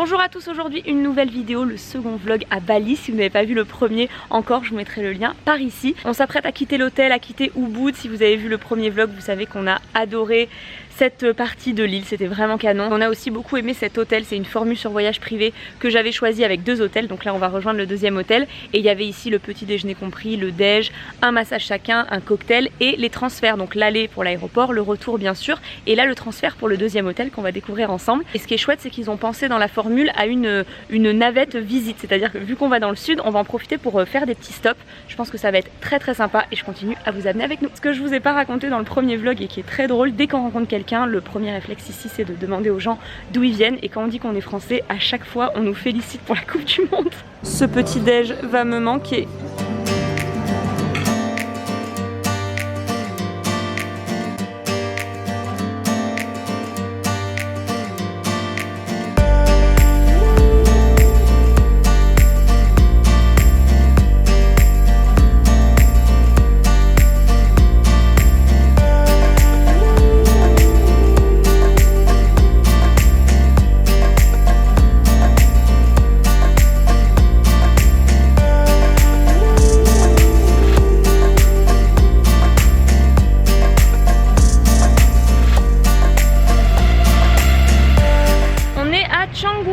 Bonjour à tous, aujourd'hui une nouvelle vidéo, le second vlog à Bali. Si vous n'avez pas vu le premier encore, je vous mettrai le lien par ici. On s'apprête à quitter l'hôtel, à quitter Ubud. Si vous avez vu le premier vlog, vous savez qu'on a adoré cette partie de l'île, c'était vraiment canon. On a aussi beaucoup aimé cet hôtel, c'est une formule sur voyage privé que j'avais choisi avec 2 hôtels. Donc là on va rejoindre le deuxième hôtel et il y avait ici le petit déjeuner compris, le déj, un massage chacun, un cocktail et les transferts. Donc l'aller pour l'aéroport, le retour bien sûr et là le transfert pour le deuxième hôtel qu'on va découvrir ensemble. Et ce qui est chouette, c'est qu'ils ont pensé dans la formule à une navette visite, c'est-à-dire que vu qu'on va dans le sud, on va en profiter pour faire des petits stops. Je pense que ça va être très sympa et je continue à vous amener avec nous. Ce que je vous ai pas raconté dans le premier vlog et qui est très drôle, dès qu'on rencontre quelqu'un, le premier réflexe ici c'est de demander aux gens d'où ils viennent, et quand on dit qu'on est français, à chaque fois on nous félicite pour la Coupe du Monde. Ce petit déj va me manquer.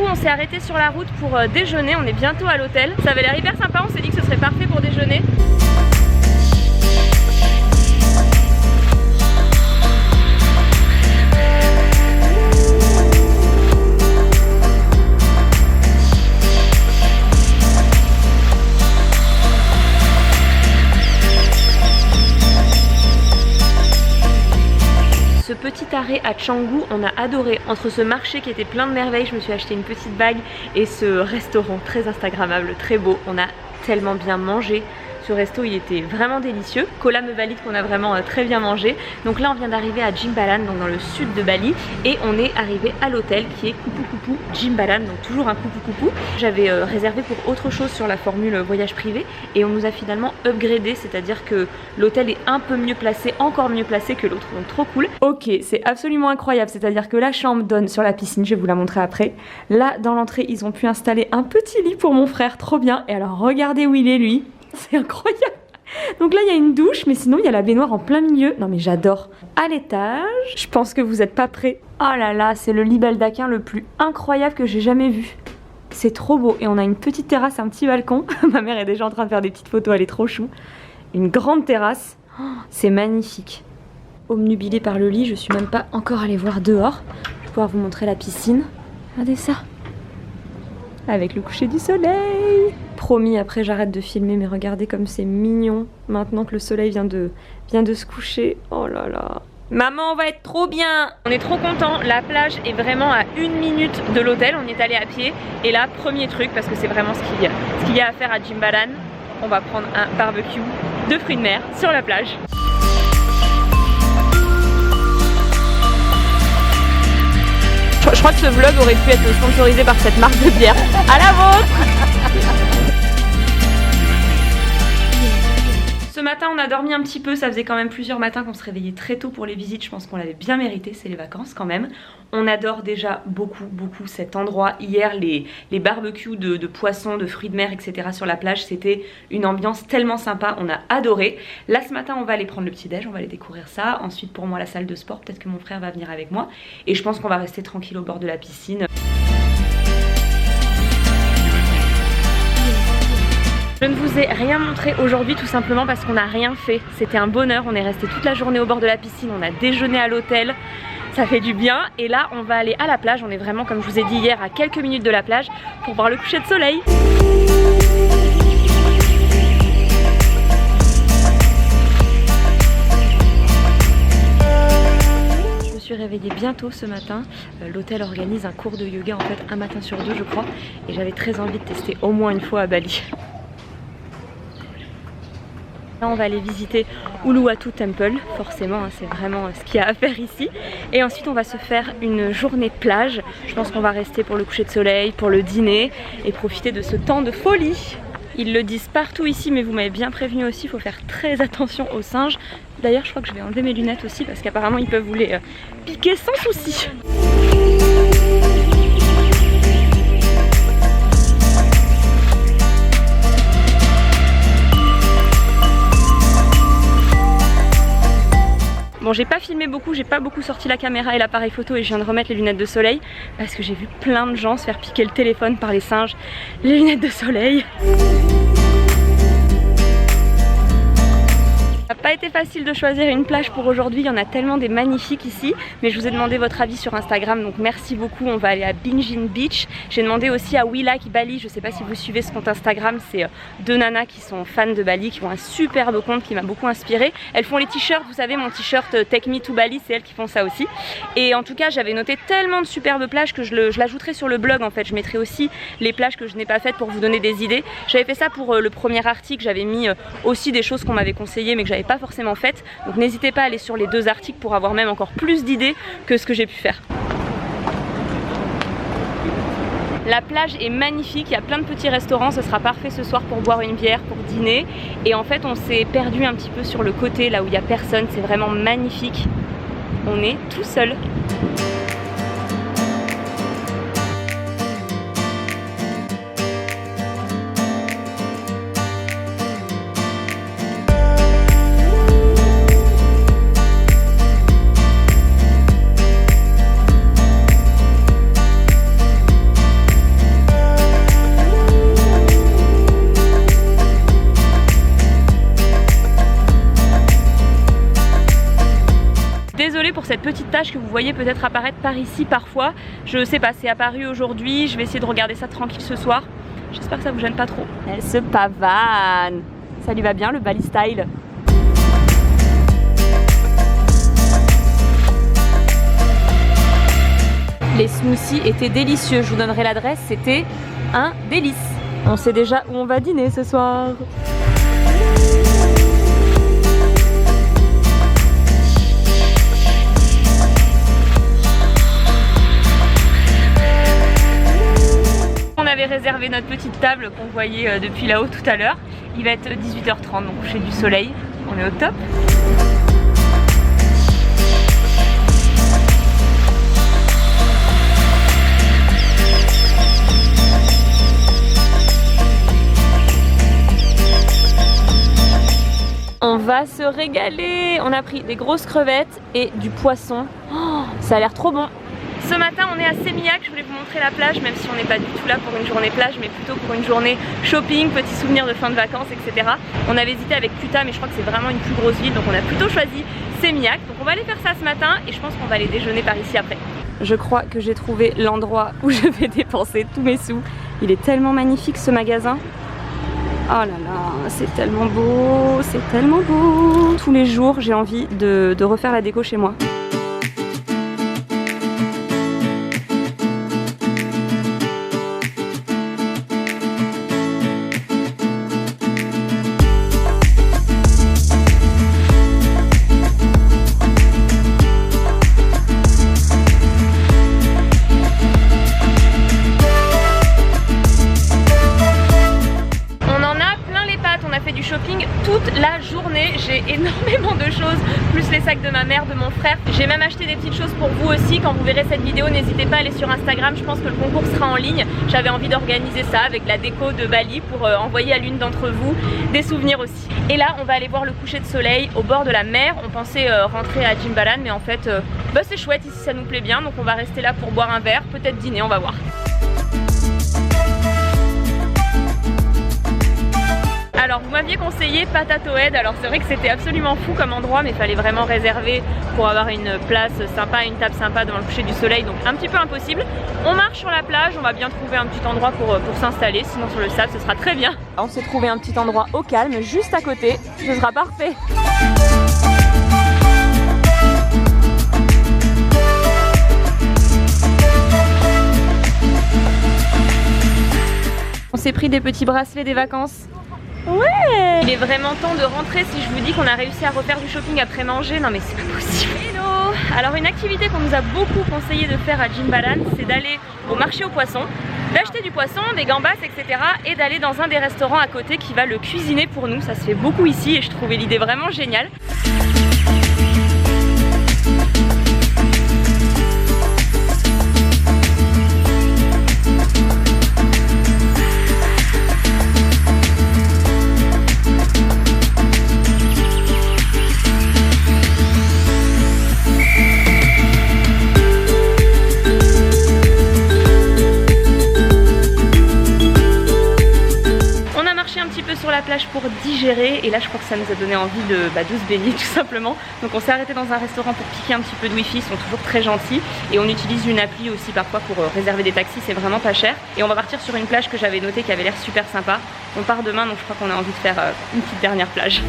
On s'est arrêté sur la route pour déjeuner, on est bientôt à l'hôtel. Ça avait l'air hyper sympa, on s'est dit que ce serait parfait pour déjeuner. Ce petit arrêt à Canggu, on a adoré. Entre ce marché qui était plein de merveilles, je me suis acheté une petite bague, et ce restaurant très instagrammable, très beau. On a tellement bien mangé. Ce resto il était vraiment délicieux. Kola me valide qu'on a vraiment très bien mangé. Donc là on vient d'arriver à Jimbaran, donc dans le sud de Bali, et on est arrivé à l'hôtel qui est Kupu Kupu Jimbaran, donc toujours un Kupu Kupu. J'avais réservé pour autre chose sur la formule voyage privé et on nous a finalement upgradé, c'est-à-dire que l'hôtel est un peu mieux placé, encore mieux placé que l'autre, donc trop cool. Ok, c'est absolument incroyable, c'est-à-dire que la chambre donne sur la piscine, je vais vous la montrer après. Là dans l'entrée ils ont pu installer un petit lit pour mon frère, trop bien. Et alors regardez où il est lui. C'est incroyable. Donc là il y a une douche, mais sinon il y a la baignoire en plein milieu. Non mais j'adore. À l'étage, je pense que vous n'êtes pas prêts. Oh là là, c'est le lit baldaquin le plus incroyable que j'ai jamais vu. C'est trop beau. Et on a une petite terrasse, un petit balcon. Ma mère est déjà en train de faire des petites photos, elle est trop chou. Une grande terrasse. Oh, c'est magnifique. Obnubilée par le lit, je suis même pas encore allée voir dehors. Je vais pouvoir vous montrer la piscine. Regardez ça. Avec le coucher du soleil. Promis, après j'arrête de filmer, mais regardez comme c'est mignon maintenant que le soleil vient de se coucher. Oh là là. Maman, on va être trop bien. On est trop contents, la plage est vraiment à 1 minute de l'hôtel, on y est allé à pied. Et là, premier truc, parce que c'est vraiment ce qu'il y a à faire à Jimbaran, on va prendre un barbecue de fruits de mer sur la plage. Je crois que ce vlog aurait pu être sponsorisé par cette marque de bière. À la vôtre. Ce matin on a dormi un petit peu, ça faisait quand même plusieurs matins qu'on se réveillait très tôt pour les visites, je pense qu'on l'avait bien mérité, c'est les vacances quand même. On adore déjà beaucoup cet endroit. Hier les barbecues de poissons, de fruits de mer etc sur la plage, c'était une ambiance tellement sympa, on a adoré. Là ce matin on va aller prendre le petit déj, on va aller découvrir ça. Ensuite pour moi la salle de sport, peut-être que mon frère va venir avec moi. Et je pense qu'on va rester tranquille au bord de la piscine. Je ne vous ai rien montré aujourd'hui tout simplement parce qu'on n'a rien fait. C'était un bonheur, on est resté toute la journée au bord de la piscine, on a déjeuné à l'hôtel, ça fait du bien. Et là on va aller à la plage, on est vraiment comme je vous ai dit hier à quelques minutes de la plage pour voir le coucher de soleil. Je me suis réveillée bientôt ce matin, l'hôtel organise un cours de yoga en fait un matin sur 2 je crois, et j'avais très envie de tester au moins une fois à Bali. Là on va aller visiter Uluwatu Temple, forcément hein, c'est vraiment ce qu'il y a à faire ici. Et ensuite on va se faire une journée plage. Je pense qu'on va rester pour le coucher de soleil, pour le dîner et profiter de ce temps de folie. Ils le disent partout ici, mais vous m'avez bien prévenu aussi, il faut faire très attention aux singes. D'ailleurs je crois que je vais enlever mes lunettes aussi parce qu'apparemment ils peuvent vous les piquer sans souci. j'ai pas filmé beaucoup, j'ai pas beaucoup sorti la caméra et l'appareil photo et je viens de remettre les lunettes de soleil parce que j'ai vu plein de gens se faire piquer le téléphone par les singes, les lunettes de soleil. Ça n'a pas été facile de choisir une plage pour aujourd'hui, il y en a tellement des magnifiques ici, mais je vous ai demandé votre avis sur Instagram, donc merci beaucoup. On va aller à Binjin Beach. J'ai demandé aussi à We Like Bali, je sais pas si vous suivez ce compte Instagram, c'est deux nanas qui sont fans de Bali, qui ont un superbe compte qui m'a beaucoup inspiré. Elles font les t-shirts, vous savez mon t-shirt Take Me to Bali, c'est elles qui font ça aussi. Et en tout cas j'avais noté tellement de superbes plages que je l'ajouterai sur le blog en fait. Je mettrai aussi les plages que je n'ai pas faites pour vous donner des idées. J'avais fait ça pour le premier article, j'avais mis aussi des choses qu'on m'avait conseillées mais que j'avais pas forcément faites, donc n'hésitez pas à aller sur les deux articles pour avoir même encore plus d'idées que ce que j'ai pu faire. La plage est magnifique, il y a plein de petits restaurants, ce sera parfait ce soir pour boire une bière, pour dîner. Et en fait on s'est perdu un petit peu sur le côté là où il n'y a personne, c'est vraiment magnifique. On est tout seul. Désolée pour cette petite tache que vous voyez peut-être apparaître par ici parfois. Je sais pas, c'est apparu aujourd'hui. Je vais essayer de regarder ça tranquille ce soir. J'espère que ça vous gêne pas trop. Elle se pavane. Ça lui va bien le Bali style. Les smoothies étaient délicieux. Je vous donnerai l'adresse. C'était un délice. On sait déjà où on va dîner ce soir. On avait réservé notre petite table qu'on voyait depuis là-haut tout à l'heure. Il va être 18h30, donc coucher du soleil. On est au top. On va se régaler. On a pris des grosses crevettes et du poisson. Oh, ça a l'air trop bon. Ce matin on est à Seminyak, je voulais vous montrer la plage, même si on n'est pas du tout là pour une journée plage, mais plutôt pour une journée shopping, petits souvenirs de fin de vacances, etc. On avait hésité avec Kuta, mais je crois que c'est vraiment une plus grosse ville, donc on a plutôt choisi Seminyak. Donc on va aller faire ça ce matin et je pense qu'on va aller déjeuner par ici après. Je crois que j'ai trouvé l'endroit où je vais dépenser tous mes sous. Il est tellement magnifique ce magasin. Oh là là, c'est tellement beau, c'est tellement beau. Tous les jours j'ai envie de refaire la déco chez moi. Toute la journée, j'ai énormément de choses, plus les sacs de ma mère, de mon frère. J'ai même acheté des petites choses pour vous aussi. Quand vous verrez cette vidéo, n'hésitez pas à aller sur Instagram, je pense que le concours sera en ligne. J'avais envie d'organiser ça avec la déco de Bali pour envoyer à l'une d'entre vous des souvenirs aussi. Et là, on va aller voir le coucher de soleil au bord de la mer. On pensait rentrer à Jimbaran, mais en fait, c'est chouette ici, ça nous plaît bien. Donc on va rester là pour boire un verre, peut-être dîner, on va voir. Alors vous m'aviez conseillé Patatoed, alors c'est vrai que c'était absolument fou comme endroit, mais il fallait vraiment réserver pour avoir une place sympa, une table sympa devant le coucher du soleil, donc un petit peu impossible. On marche sur la plage, on va bien trouver un petit endroit pour s'installer, sinon sur le sable ce sera très bien. On s'est trouvé un petit endroit au calme, juste à côté, ce sera parfait. On s'est pris des petits bracelets des vacances. Ouais! Il est vraiment temps de rentrer si je vous dis qu'on a réussi à refaire du shopping après manger. Non mais c'est pas possible. Hello! Alors une activité qu'on nous a beaucoup conseillé de faire à Jimbaran, c'est d'aller au marché aux poissons, d'acheter du poisson, des gambas, etc. et d'aller dans un des restaurants à côté qui va le cuisiner pour nous. Ça se fait beaucoup ici et je trouvais l'idée vraiment géniale. plage pour digérer et là je crois que ça nous a donné envie de se baigner tout simplement. Donc on s'est arrêté dans un restaurant pour piquer un petit peu de wifi, ils sont toujours très gentils et on utilise une appli aussi parfois pour réserver des taxis, c'est vraiment pas cher. Et on va partir sur une plage que j'avais notée qui avait l'air super sympa. On part demain donc je crois qu'on a envie de faire une petite dernière plage.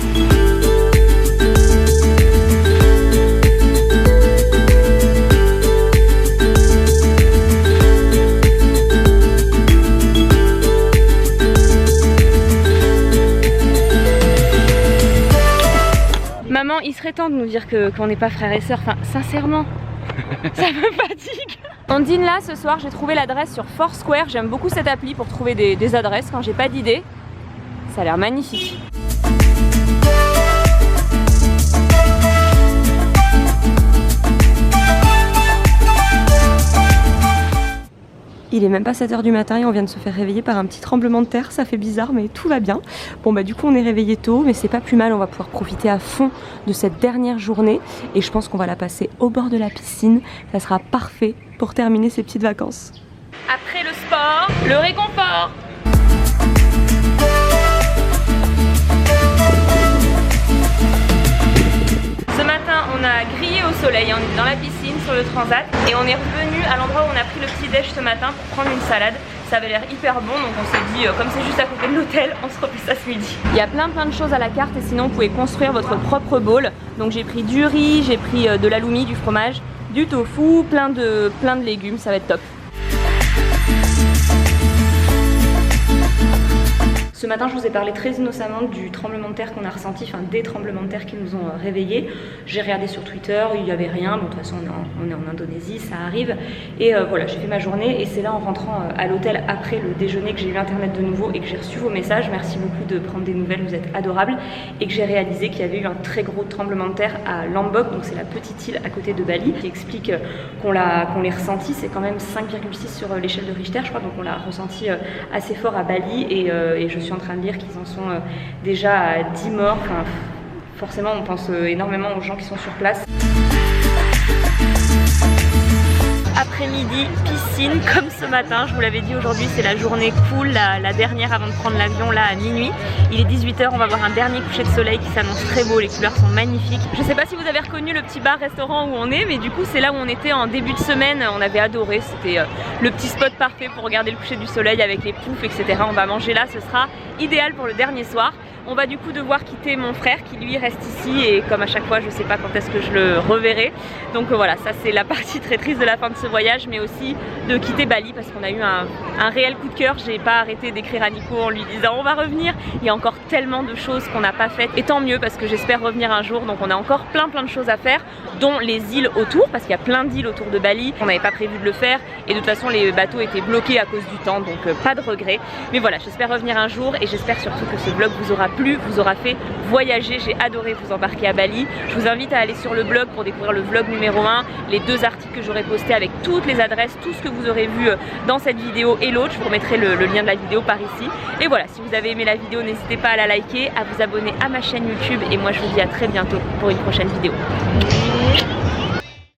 Maman, il serait temps de nous dire qu'on n'est pas frères et sœurs, enfin sincèrement, ça me fatigue. On dîne là ce soir, j'ai trouvé l'adresse sur Foursquare, j'aime beaucoup cette appli pour trouver des adresses quand j'ai pas d'idée. Ça a l'air magnifique. Il est même pas 7 h du matin et on vient de se faire réveiller par un petit tremblement de terre, ça fait bizarre mais tout va bien. Bon bah du coup on est réveillé tôt mais c'est pas plus mal, on va pouvoir profiter à fond de cette dernière journée et je pense qu'on va la passer au bord de la piscine, ça sera parfait pour terminer ces petites vacances. Après le sport, le réconfort. Ce matin on a grillé au soleil, on est dans la piscine sur le transat et on est revenu à l'endroit où on a pris le petit déj ce matin pour prendre une salade. Ça avait l'air hyper bon donc on s'est dit comme c'est juste à côté de l'hôtel, on se refait ça ce midi. Il y a plein de choses à la carte et sinon vous pouvez construire votre propre bowl. Donc j'ai pris du riz, j'ai pris de l'halloumi, du fromage, du tofu, plein de légumes, ça va être top. Ce matin, je vous ai parlé très innocemment du tremblement de terre qu'on a ressenti, enfin des tremblements de terre qui nous ont réveillés. J'ai regardé sur Twitter, il n'y avait rien. Bon, de toute façon, on est en Indonésie, ça arrive. Et voilà, j'ai fait ma journée et c'est là en rentrant à l'hôtel après le déjeuner que j'ai eu internet de nouveau et que j'ai reçu vos messages. Merci beaucoup de prendre des nouvelles, vous êtes adorables. Et que j'ai réalisé qu'il y avait eu un très gros tremblement de terre à Lombok, donc c'est la petite île à côté de Bali, qui explique qu'on l'ait ressenti. C'est quand même 5,6 sur l'échelle de Richter, je crois, donc on l'a ressenti assez fort à Bali et je suis en train de lire qu'ils en sont déjà à 10 morts. Enfin, forcément on pense énormément aux gens qui sont sur place. Après-midi, piscine comme ce matin, je vous l'avais dit, aujourd'hui c'est la journée cool, la dernière avant de prendre l'avion là à minuit. Il est 18 h, on va voir un dernier coucher de soleil qui s'annonce très beau, les couleurs sont magnifiques. Je sais pas si vous avez reconnu le petit bar-restaurant où on est, mais du coup c'est là où on était en début de semaine, on avait adoré, c'était le petit spot parfait pour regarder le coucher du soleil avec les poufs, etc. On va manger là, ce sera idéal pour le dernier soir. On va du coup devoir quitter mon frère qui lui reste ici et comme à chaque fois je sais pas quand est-ce que je le reverrai. Donc voilà, ça c'est la partie très triste de la fin de ce voyage, mais aussi de quitter Bali parce qu'on a eu un réel coup de cœur. J'ai pas arrêté d'écrire à Nico en lui disant on va revenir. Il y a encore tellement de choses qu'on n'a pas faites et tant mieux parce que j'espère revenir un jour. Donc on a encore plein de choses à faire, dont les îles autour parce qu'il y a plein d'îles autour de Bali. On n'avait pas prévu de le faire et de toute façon les bateaux étaient bloqués à cause du temps, donc pas de regret. Mais voilà, j'espère revenir un jour et j'espère surtout que ce vlog vous aura plu, vous aura fait voyager. J'ai adoré vous embarquer à Bali. Je vous invite à aller sur le blog pour découvrir le vlog numéro 1, les 2 articles que j'aurai postés avec toutes les adresses, tout ce que vous aurez vu dans cette vidéo et l'autre. Je vous remettrai le lien de la vidéo par ici. Et voilà, si vous avez aimé la vidéo, n'hésitez pas à la liker, à vous abonner à ma chaîne YouTube et moi je vous dis à très bientôt pour une prochaine vidéo.